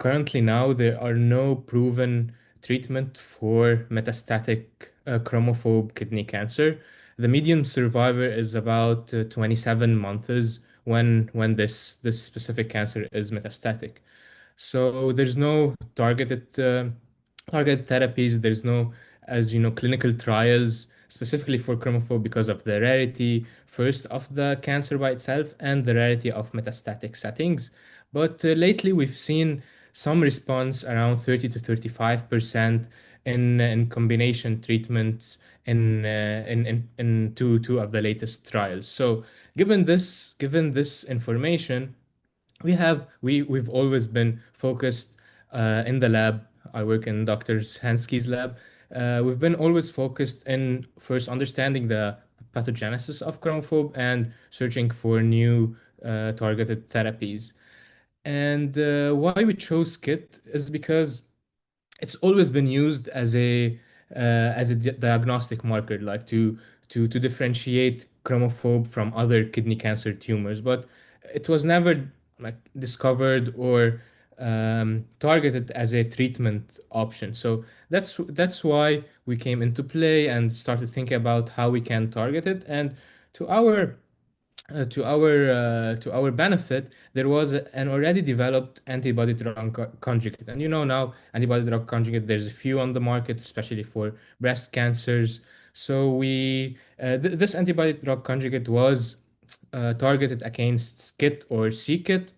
Currently now there are no proven treatment for metastatic chromophobe kidney cancer. The median survivor is about 27 months when this specific cancer is metastatic. So there's no targeted therapies. There's no, as you know, clinical trials specifically for chromophobe because of the rarity, first of the cancer by itself and the rarity of metastatic settings. But lately we've seen some response around 30 to 35% in combination treatments in two of the latest trials. So given this information, we've always been focused in the lab. I work in Dr. Hansky's lab. We've been always focused in first understanding the pathogenesis of chromophobe and searching for new targeted therapies. And why we chose KIT is because it's always been used as a diagnostic marker, like to differentiate chromophobe from other kidney cancer tumors, but it was never like discovered or targeted as a treatment option. So that's why we came into play and started thinking about how we can target it. And to our to our benefit, there was an already developed antibody drug conjugate, and now antibody drug conjugate. There's a few on the market, especially for breast cancers. So this antibody drug conjugate was targeted against KIT or c-KIT.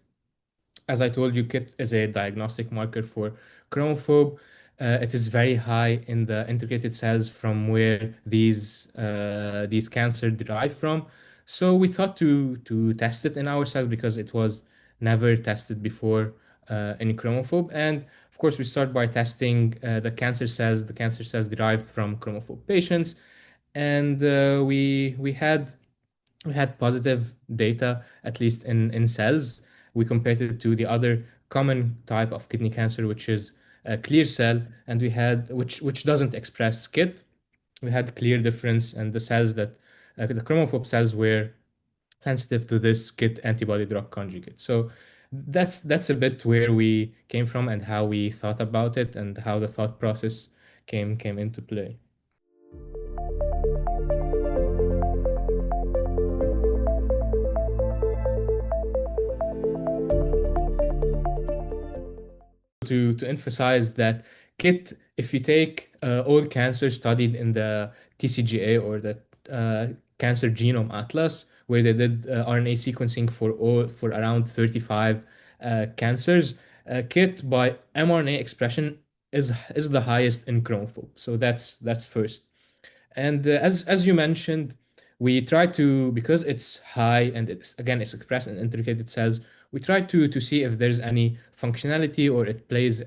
As I told you, KIT is a diagnostic marker for chromophobe. It is very high in the integrated cells from where these cancer derive from. So we thought to test it in our cells because it was never tested before in chromophobe. And of course, we start by testing the cancer cells derived from chromophobe patients, and we had positive data, at least in cells. We compared it to the other common type of kidney cancer, which is a clear cell, and we had which doesn't express KIT. We had clear difference, and the chromophobe cells were sensitive to this KIT antibody drug conjugate. So that's a bit where we came from and how we thought about it and how the thought process came into play. To emphasize that KIT, if you take all cancer studied in the TCGA or the Cancer Genome Atlas, where they did RNA sequencing for around 35 cancers, KIT by mRNA expression is the highest in chromophobe. So that's first. And as you mentioned, we try to, because it's high and it's expressed in intricated cells, we try to see if there's any functionality or it plays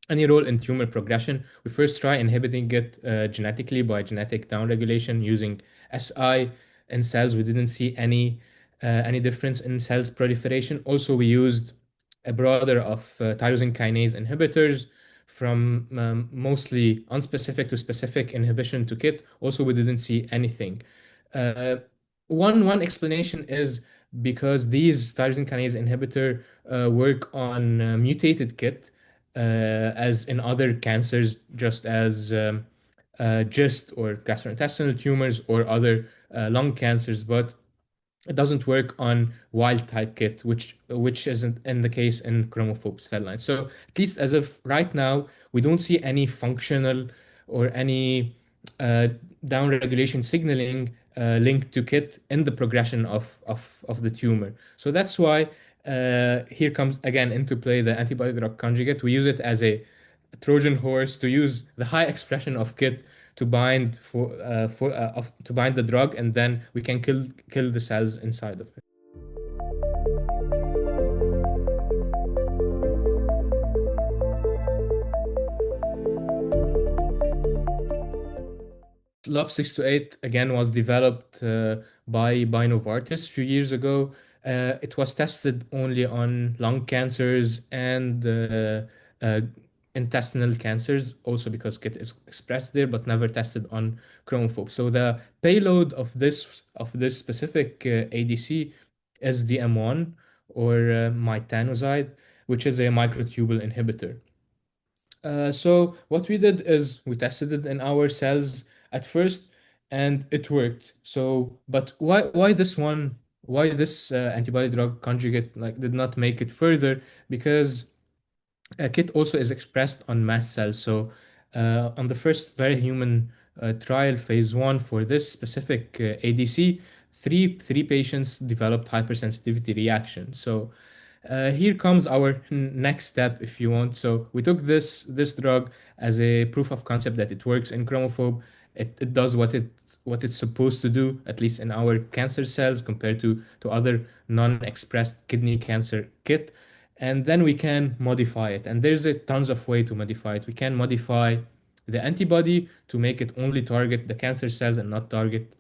any role in tumor progression. We first try inhibiting it genetically by genetic downregulation using SI in cells. We didn't see any difference in cells proliferation. Also, we used a broader of tyrosine kinase inhibitors from mostly unspecific to specific inhibition to KIT. Also, we didn't see anything. Uh, one explanation is because these tyrosine kinase inhibitor work on mutated KIT, as in other cancers, just as GIST or gastrointestinal tumors or other lung cancers, but it doesn't work on wild type KIT, which isn't in the case in chromophobe cell lines. So at least as of right now, we don't see any functional or any uh, downregulation signaling linked to KIT in the progression of the tumor. So that's why here comes again into play the antibody drug conjugate. We use it as a Trojan horse to use the high expression of KIT to bind the drug, and then we can kill the cells inside of it. Lab 628 again was developed by Novartis a few years ago. It was tested only on lung cancers and uh, intestinal cancers, also because KIT is expressed there, but never tested on chromophobe. So the payload of this specific ADC is the M1 or mitanoside. which is a microtubule inhibitor. So what we did is we tested it in our cells at first, and it worked. So, but why this one? Why this antibody drug conjugate like did not make it further? Because KIT also is expressed on mast cells. So, on the first very human trial, phase one for this specific ADC, three patients developed hypersensitivity reaction. So, here comes our next step, if you want. So, we took this drug as a proof of concept that it works in chromophobe. It does what it's supposed to do, at least in our cancer cells, compared to other non-expressed kidney cancer KIT, and then we can modify it. And there's a tons of way to modify it. We can modify the antibody to make it only target the cancer cells and not target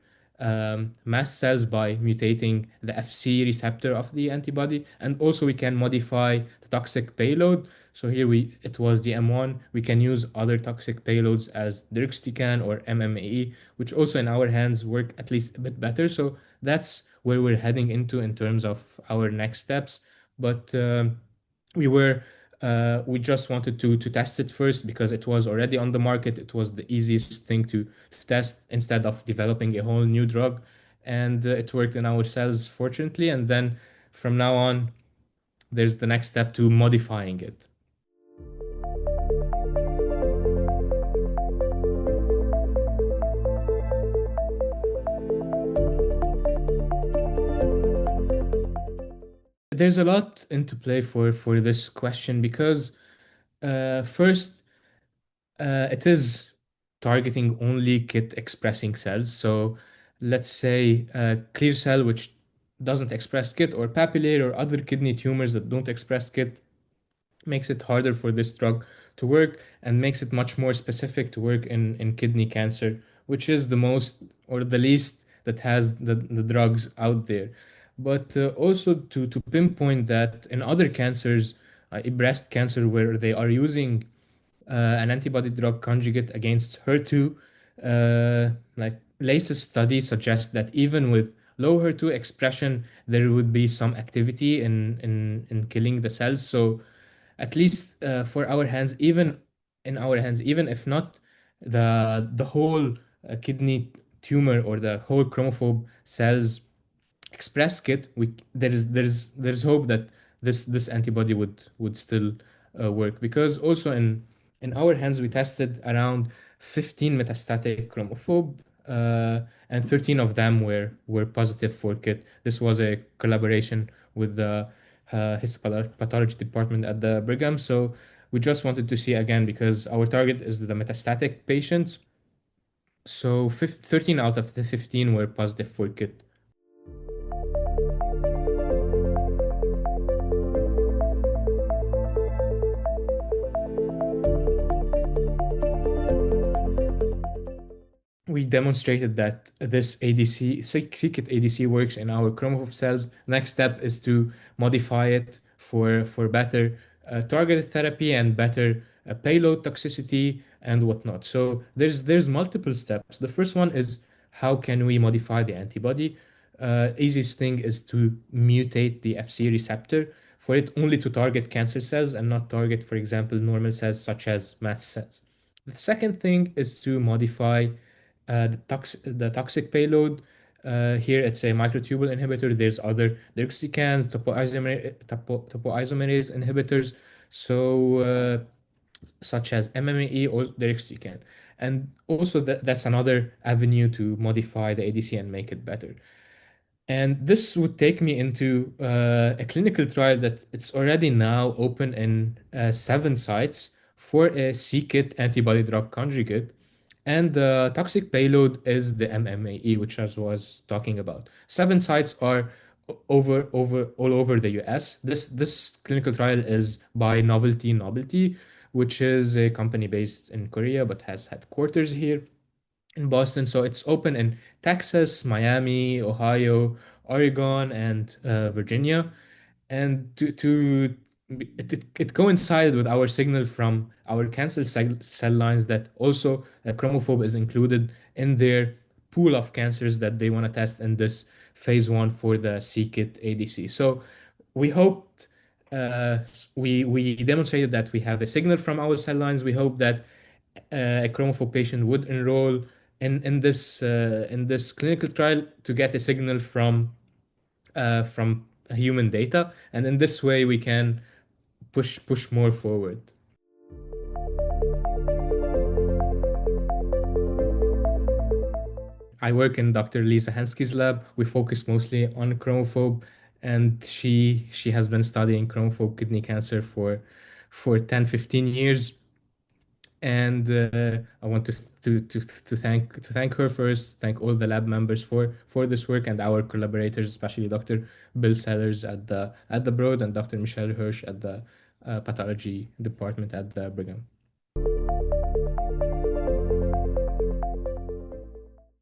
mast cells by mutating the FC receptor of the antibody. And also we can modify the toxic payload. So here it was the M1. We can use other toxic payloads as deruxtecan or MMAE, which also in our hands work at least a bit better. So that's where we're heading into in terms of our next steps. But we were we just wanted to test it first because it was already on the market. It was the easiest thing to test instead of developing a whole new drug, and it worked in our cells fortunately. And then from now on, there's the next step to modifying it. There's a lot into play for this question because first, it is targeting only KIT expressing cells. So let's say clear cell which doesn't express KIT, or papillary or other kidney tumors that don't express KIT, makes it harder for this drug to work and makes it much more specific to work in kidney cancer, which is the most or the least that has the drugs out there. But also to pinpoint that in other cancers, breast cancer, where they are using an antibody drug conjugate against HER2, like latest study suggests that even with low HER2 expression, there would be some activity in killing the cells. So at least for our hands, even in our hands, even if not the whole kidney tumor or the whole chromophobe cells express kit, there's hope that this antibody would still work, because also in our hands we tested around 15 metastatic chromophobe, and 13 of them were positive for kit. This was a collaboration with the histopathology department at the Brigham. So we just wanted to see again, because our target is the metastatic patients. So 13 out of the 15 were positive for kit. We demonstrated that this ADC, c-KIT ADC, works in our chromophobe cells. Next step is to modify it for better targeted therapy and better payload toxicity and whatnot. So there's multiple steps. The first one is how can we modify the antibody? Easiest thing is to mutate the FC receptor for it only to target cancer cells and not target, for example, normal cells such as mast cells. The second thing is to modify the toxic payload. Here it's a microtubule inhibitor. There's other deruxtecans, topoisomerase inhibitors, so such as MMAE or deruxtecan. And also that's another avenue to modify the ADC and make it better. And this would take me into a clinical trial that it's already now open in 7 sites for a c-KIT antibody drug conjugate. And the toxic payload is the MMAE, which I was talking about. 7 sites are all over the US. This clinical trial is by Novelty, which is a company based in Korea but has headquarters here in Boston. So it's open in Texas, Miami, Ohio, Oregon, and Virginia. And it coincided with our signal from our cancer cell lines that also chromophobe is included in their pool of cancers that they want to test in this phase one for the c-KIT ADC. So we hoped uh, we demonstrated that we have a signal from our cell lines. We hope that a chromophobe patient would enroll in this clinical trial to get a signal from human data, and in this way we can push more forward. I work in Dr. Lisa Hansky's lab. We focus mostly on chromophobe, and she has been studying chromophobe kidney cancer for 10, 15 years. And I want to thank her first, thank all the lab members for this work, and our collaborators, especially Dr. Bill Sellers at the Broad and Dr. Michel Hirsch at the pathology department at the Brigham.